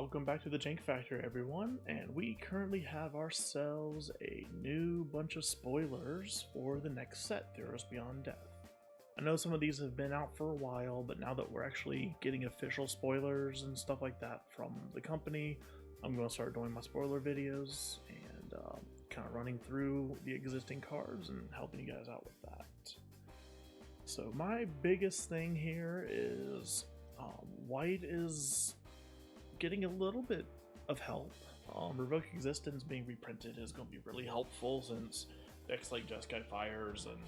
Welcome back to the Jank Factory, everyone, and we currently have ourselves a new bunch of spoilers for the next set, Theros Beyond Death. I know some of these have been out for a while, but now that we're actually getting official spoilers and stuff like that from the company, I'm going to start doing my spoiler videos and kind of running through the existing cards and helping you guys out with that. So my biggest thing here is white is getting a little bit of help. Revoke Existence being reprinted is going to be really helpful since decks like Jeskai Fires and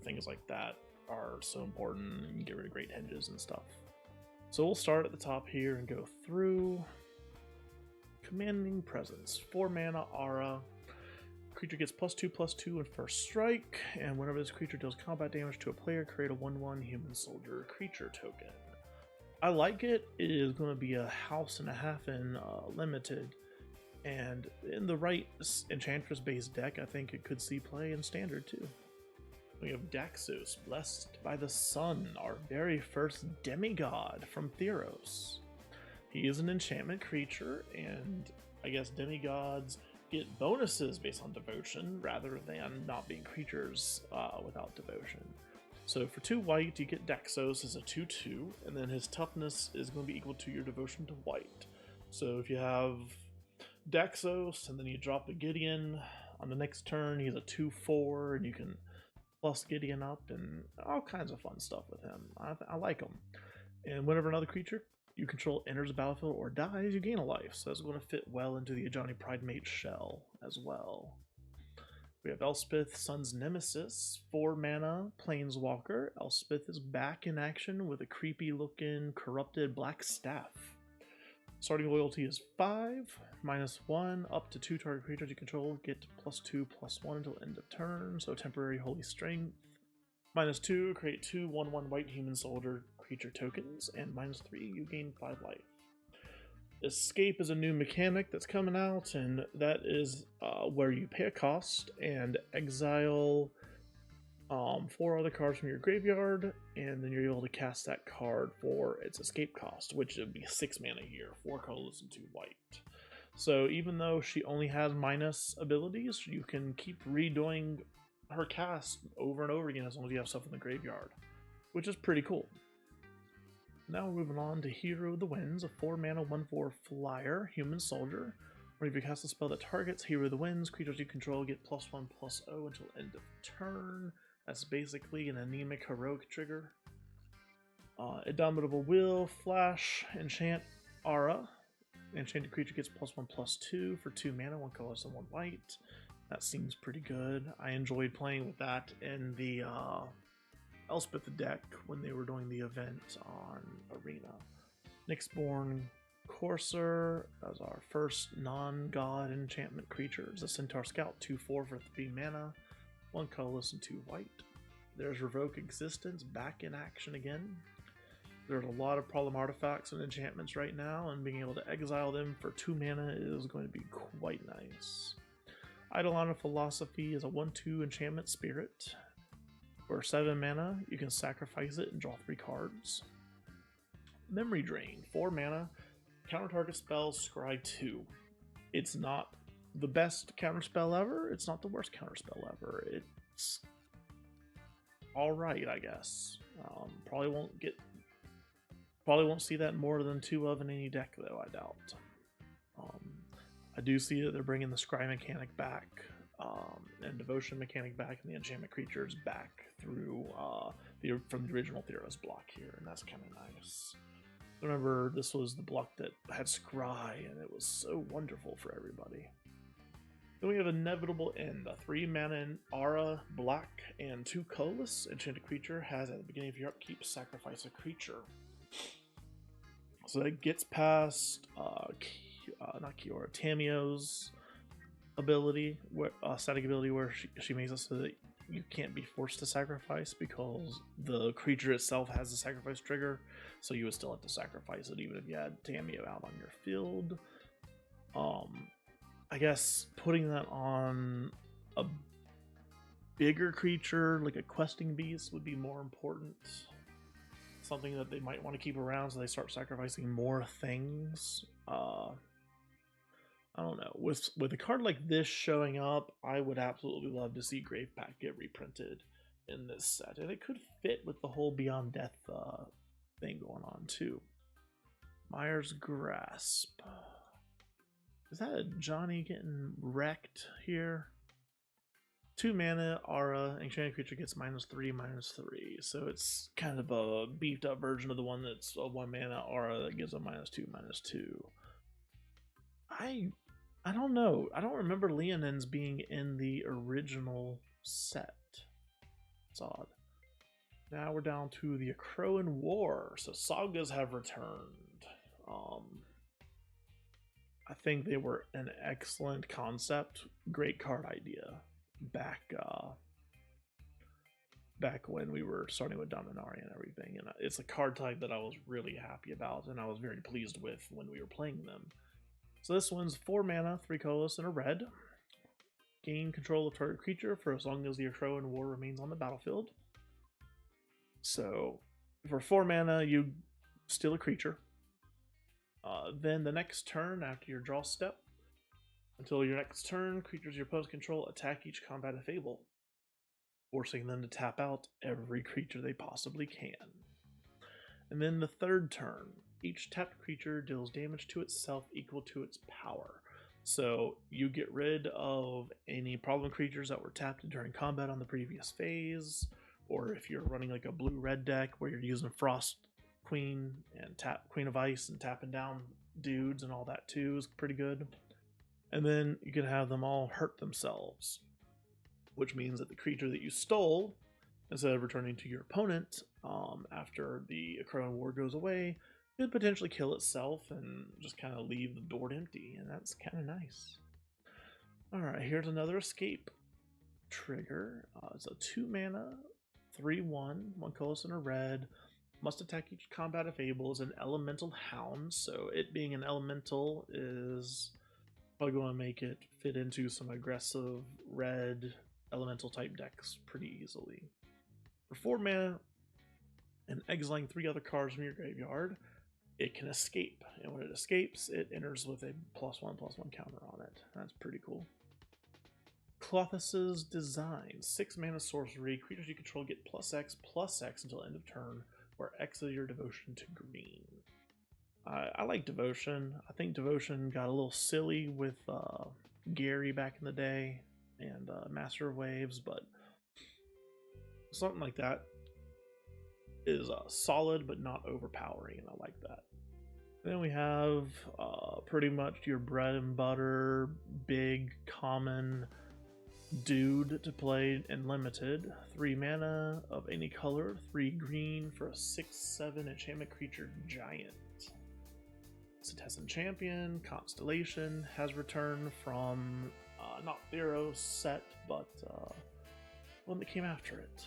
things like that are so important, and you can get rid of great hedges and stuff. So we'll start at the top here and go through. Commanding Presence, 4 mana Aura. Creature gets +2/+2 in first strike, and whenever this creature deals combat damage to a player, create a 1/1 human soldier creature token. I like it. It is going to be a house and a half in limited, and in the right Enchantress-based deck, I think it could see play in standard too. We have Daxos, Blessed by the Sun, our very first demigod from Theros. He is an enchantment creature, and I guess demigods get bonuses based on devotion rather than not being creatures without devotion. So for 2 white, you get Daxos as a 2/2, and then his toughness is going to be equal to your devotion to white. So if you have Daxos and then you drop a Gideon on the next turn, he's a 2/4, and you can plus Gideon up and all kinds of fun stuff with him. I like him. And whenever another creature you control enters the battlefield or dies, you gain a life. So that's going to fit well into the Ajani Pridemate shell as well. We have Elspeth, Sun's Nemesis, 4 mana, Planeswalker. Elspeth is back in action with a creepy looking corrupted black staff. Starting loyalty is 5, -1, up to 2 target creatures you control get +2/+1 until end of turn, so temporary Holy Strength. -2, create 2 1/1 white human soldier creature tokens, and -3, you gain 5 life. Escape is a new mechanic that's coming out, and that is where you pay a cost and exile 4 other cards from your graveyard, and then you're able to cast that card for its escape cost, which would be 6 mana here, 4 colorless and 2 white. So even though she only has minus abilities, you can keep redoing her cast over and over again as long as you have stuff in the graveyard, which is pretty cool. Now we're moving on to Hero of the Winds, a 4 mana 1/4 flyer human soldier. Whenever you cast a spell that targets Hero of the Winds, creatures you control get +1/+0 until end of turn. That's basically an anemic heroic trigger. Indomitable Will, Flash, Enchant Aura. Enchanted creature gets +1/+2 for 2 mana, 1 colorless and 1 white. That seems pretty good. I enjoyed playing with that in the Elspeth deck when they were doing the event on Arena. Nyxborn Courser as our first non-god enchantment creature. It's a Centaur Scout, 2/4 for 3 mana, 1 colorless and 2 white. There's Revoke Existence back in action again. There's a lot of problem artifacts and enchantments right now, and being able to exile them for 2 mana is going to be quite nice. Eidolon of Philosophy is a 1/2 enchantment spirit. For 7 mana, you can sacrifice it and draw 3 cards. Memory Drain, 4 mana, counter target spells, scry 2. It's not the best counter spell ever, it's not the worst counter spell ever. It's alright, I guess. Probably won't see that more than 2 of in any deck, though, I doubt. I do see that they're bringing the scry mechanic back, and devotion mechanic back, and the enchantment creatures back through from the original Theros block here, and that's kind of nice. Remember, this was the block that had scry, and it was so wonderful for everybody. Then we have Inevitable End, a 3 mana Aura, black, and 2 colorless enchanted creature has at the beginning of your upkeep sacrifice a creature. So that gets past not Kiora, Tamio's ability, static ability, where she makes it so that you can't be forced to sacrifice because the creature itself has a sacrifice trigger, so you would still have to sacrifice it even if you had Tamio out on your field. I guess putting that on a bigger creature like a questing beast would be more important. something that they might want to keep around, so they start sacrificing more things. I don't know. With a card like this showing up, I would absolutely love to see Grave Pact get reprinted in this set, and it could fit with the whole Beyond Death thing going on too. Myers Grasp. Is that a Johnny getting wrecked here? 2 mana, aura, enchanted creature gets -3/-3. So it's kind of a beefed up version of the one that's a 1 mana aura that gives a -2/-2. I don't know. I don't remember Leonins being in the original set. It's odd. Now we're down to the Akroan War. So Sagas have returned. I think they were an excellent concept, great card idea back when we were starting with Dominaria and everything. And it's a card type that I was really happy about and I was very pleased with when we were playing them. So this one's 4 mana, 3 colorless, and a red. Gain control of target creature for as long as the Akroan War remains on the battlefield. So for 4 mana, you steal a creature. Then the next turn after your draw step, until your next turn, creatures your opponents control attack each combat Fable, forcing them to tap out every creature they possibly can. And then the third turn, each tapped creature deals damage to itself equal to its power. So you get rid of any problem creatures that were tapped during combat on the previous phase, or if you're running like a blue-red deck where you're using Frost Queen and tap Queen of Ice and tapping down dudes and all that too is pretty good. And then you can have them all hurt themselves, which means that the creature that you stole, instead of returning to your opponent after the Akroan War goes away, could potentially kill itself and just kind of leave the board empty, and that's kind of nice. Alright, here's another escape trigger. It's a 2 mana, 3/1, 1 colorless and a red. Must attack each combat Fable is an elemental hound, so it being an elemental is probably going to make it fit into some aggressive red elemental type decks pretty easily. For 4 mana and exiling 3 other cards from your graveyard, it can escape, and when it escapes, it enters with a +1/+1 counter on it. That's pretty cool. Klothys' Design. 6 mana sorcery. Creatures you control get +X/+X until end of turn, where X is your devotion to green. I like Devotion. I think Devotion got a little silly with Gary back in the day and Master of Waves, but something like that is solid but not overpowering, and I like that. Then we have pretty much your bread and butter, big, common dude to play in limited. 3 mana of any color, 3 green for a 6/7 enchantment creature giant. Citizen Champion, Constellation, has returned from not Theros set, but one that came after it.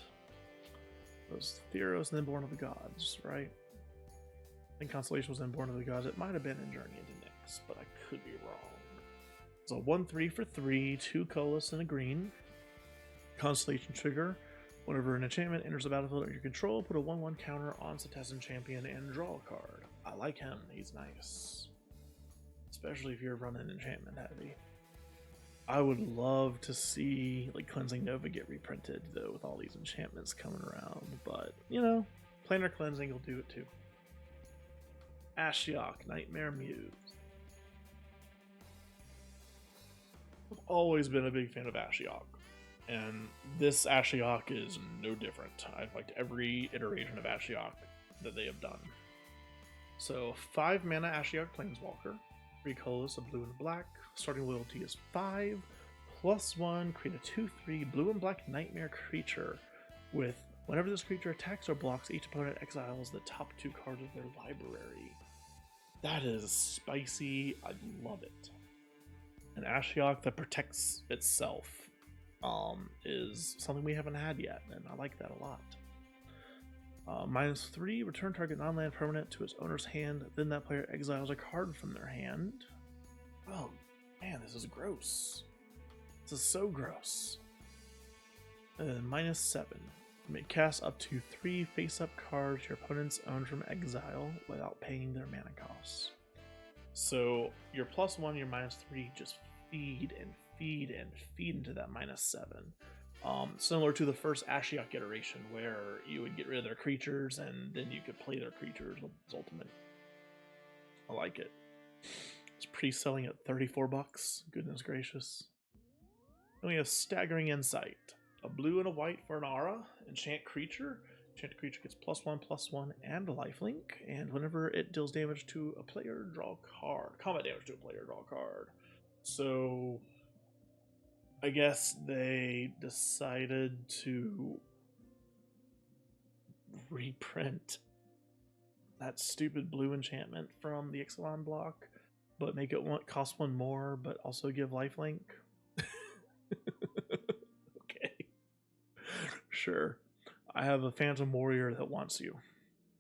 It was Theros and then Born of the Gods, right? I think Constellation was then Born of the Gods. It might have been in Journey into Nyx, but I could be wrong. It's a 1/3 for 3, 2 colorless and a green. Constellation trigger. Whenever an enchantment enters the battlefield under your control, put a 1/1 counter on Citizen Champion and draw a card. I like him, he's nice. Especially if you're running enchantment heavy. I would love to see like Cleansing Nova get reprinted though with all these enchantments coming around, but you know, Planar Cleansing will do it too. Ashiok, Nightmare Muse. I've always been a big fan of Ashiok, and this Ashiok is no different. I've liked every iteration of Ashiok that they have done. So 5 mana Ashiok Planeswalker, 3 colorless, a blue and a black. Starting loyalty is 5, +1, create a 2/3 blue and black nightmare creature with whenever this creature attacks or blocks, each opponent exiles the top 2 cards of their library. That is spicy. I love it. An Ashiok that protects itself is something we haven't had yet, and I like that a lot. -3, return target non-land permanent to its owner's hand, then that player exiles a card from their hand. Oh man, this is gross. This is so gross. -7. You may cast up to 3 face-up cards your opponents own from exile without paying their mana costs. So your +1, your -3 just feed and feed and feed into that -7. Similar to the first Ashiok iteration, where you would get rid of their creatures and then you could play their creatures with its ultimate. I like it. It's pre-selling at $34. Goodness gracious. Then we have Staggering Insight. A blue and a white for an aura. Enchant creature. Enchanted creature gets +1/+1 and a lifelink. And whenever it deals damage to a player, draw a card. Combat damage to a player, draw a card. So I guess they decided to reprint that stupid blue enchantment from the Ixalan block, but make it cost 1 more, but also give lifelink. Okay. Sure. I have a Phantom Warrior that wants you.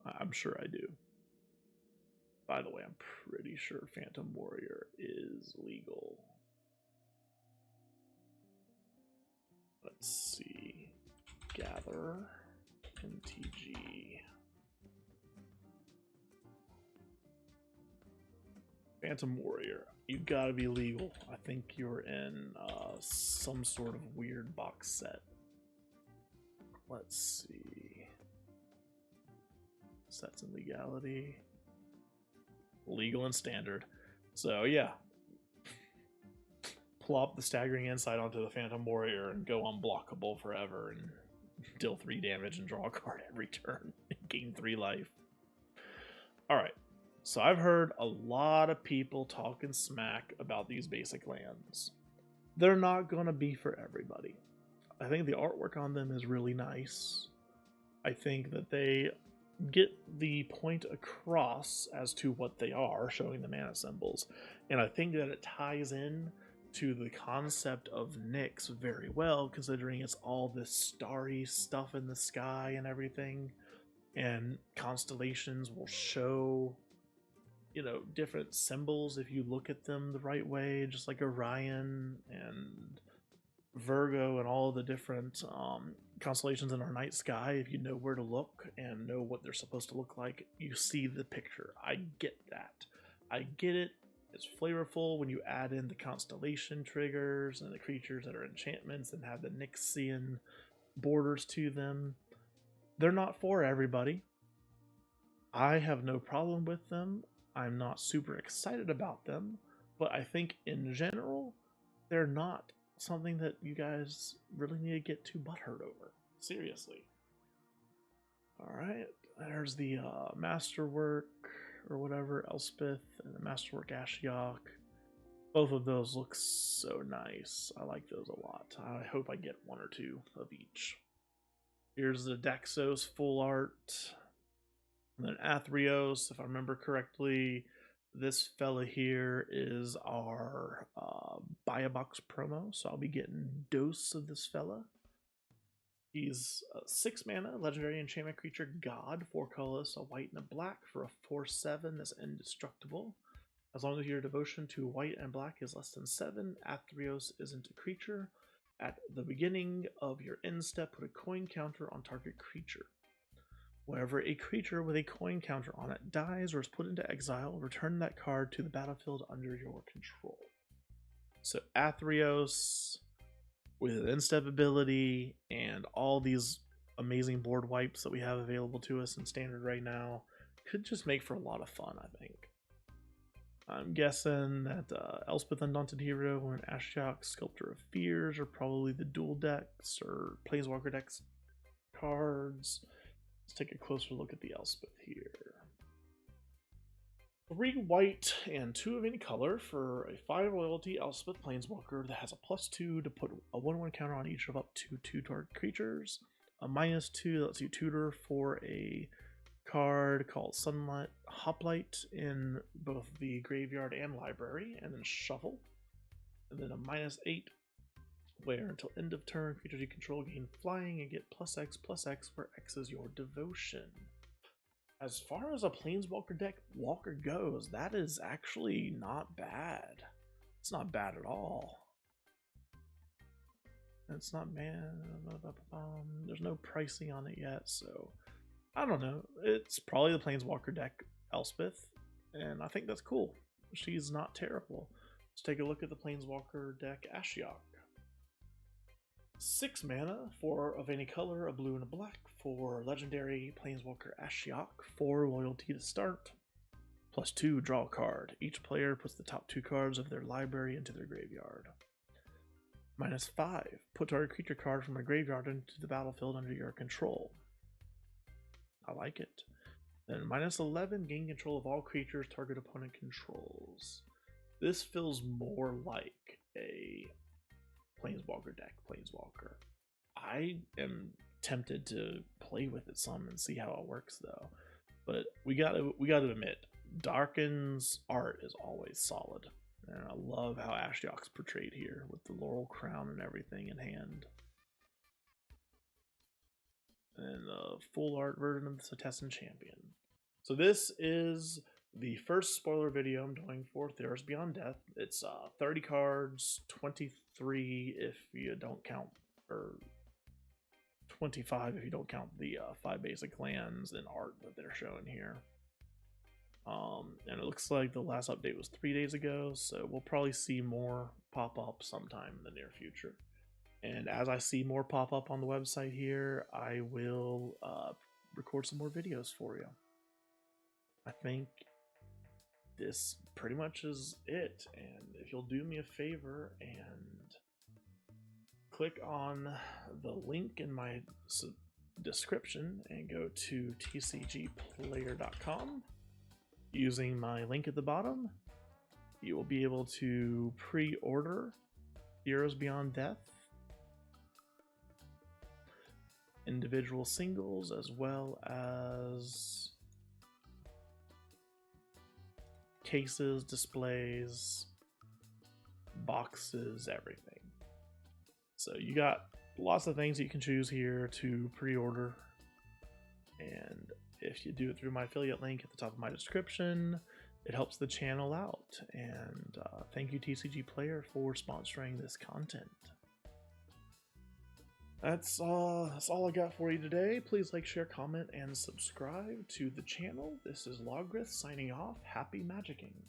I'm sure I do. By the way, I'm pretty sure Phantom Warrior is legal. Let's see. Gather. MTG. Phantom Warrior. You've got to be legal. I think you're in some sort of weird box set. Let's see. Sets and legality. Legal and standard. So yeah. Plop the Staggering Insight onto the Phantom Warrior and go unblockable forever and deal 3 damage and draw a card every turn and gain 3 life. Alright. So I've heard a lot of people talking smack about these basic lands. They're not going to be for everybody. I think the artwork on them is really nice. I think that they get the point across as to what they are, showing the mana symbols. And I think that it ties in to the concept of Nyx very well, considering it's all this starry stuff in the sky and everything. And constellations will show, you know, different symbols if you look at them the right way, just like Orion and Virgo and all the different constellations in our night sky. If you know where to look and know what they're supposed to look like, you see the picture. I get that. I get it. It's flavorful when you add in the constellation triggers and the creatures that are enchantments and have the Nyxian borders to them. They're not for everybody. I have no problem with them. I'm not super excited about them, but I think in general, they're not something that you guys really need to get too butthurt over. Seriously. Alright, there's the Masterwork or whatever, Elspeth, and the Masterwork Ashiok. Both of those look so nice. I like those a lot. I hope I get 1 or 2 of each. Here's the Daxos full art. And then Athreos, if I remember correctly, this fella here is our buy a box promo, so I'll be getting dose of this fella. He's 6 mana, legendary enchantment creature, god, 4 colors, a white and a black for a 4/7 that's indestructible. As long as your devotion to white and black is less than 7, Athreos isn't a creature. At the beginning of your end step, put a coin counter on target creature. Whenever a creature with a coin counter on it dies or is put into exile, return that card to the battlefield under your control. So Athreos with an end-step ability and all these amazing board wipes that we have available to us in Standard right now could just make for a lot of fun, I think. I'm guessing that Elspeth Undaunted Hero and Ashiok Sculptor of Fears are probably the dual decks or Planeswalker decks cards. Let's take a closer look at the Elspeth here. 3 white and 2 of any color for a 5 loyalty Elspeth Planeswalker that has a +2 to put a 1/1 counter on each of up to 2 target creatures. A -2 that lets you tutor for a card called Sunlight Hoplite in both the graveyard and library, and then shuffle. And then a -8 where until end of turn, creatures you control gain flying and get +X/+X, where X is your devotion. As far as a Planeswalker deck Walker goes, that is actually not bad. It's not bad at all. It's not there's no pricing on it yet, so I don't know. It's probably the Planeswalker deck Elspeth, and I think that's cool. She's not terrible. Let's take a look at the Planeswalker deck Ashiok. 6 mana, 4 of any color, a blue and a black, for legendary Planeswalker Ashiok, 4 loyalty to start, +2, draw a card. Each player puts the top 2 cards of their library into their graveyard. -5, put target creature card from a graveyard into the battlefield under your control. I like it. Then -11, gain control of all creatures target opponent controls. This feels more like a Planeswalker deck, Planeswalker. I am tempted to play with it some and see how it works though. But we gotta admit, Darken's art is always solid. And I love how Ashiok's portrayed here with the laurel crown and everything in hand. And the full art version of the Setessan Champion. So this is the first spoiler video I'm doing for Theros Beyond Death. It's 30 cards, 23 if you don't count, or 25 if you don't count the 5 basic lands and art that they're showing here. And it looks like the last update was 3 days ago, so we'll probably see more pop up sometime in the near future. And as I see more pop up on the website here, I will record some more videos for you. I think this pretty much is it. And if you'll do me a favor and click on the link in my description and go to tcgplayer.com. Using my link at the bottom, you will be able to pre-order Theros Beyond Death, individual singles, as well as cases, displays, boxes, everything. So you got lots of things that you can choose here to pre-order, and if you do it through my affiliate link at the top of my description, it helps the channel out. And thank you TCG Player for sponsoring this content. That's all I got for you today. Please like, share, comment, and subscribe to the channel. This is Logrith signing off. Happy magicking.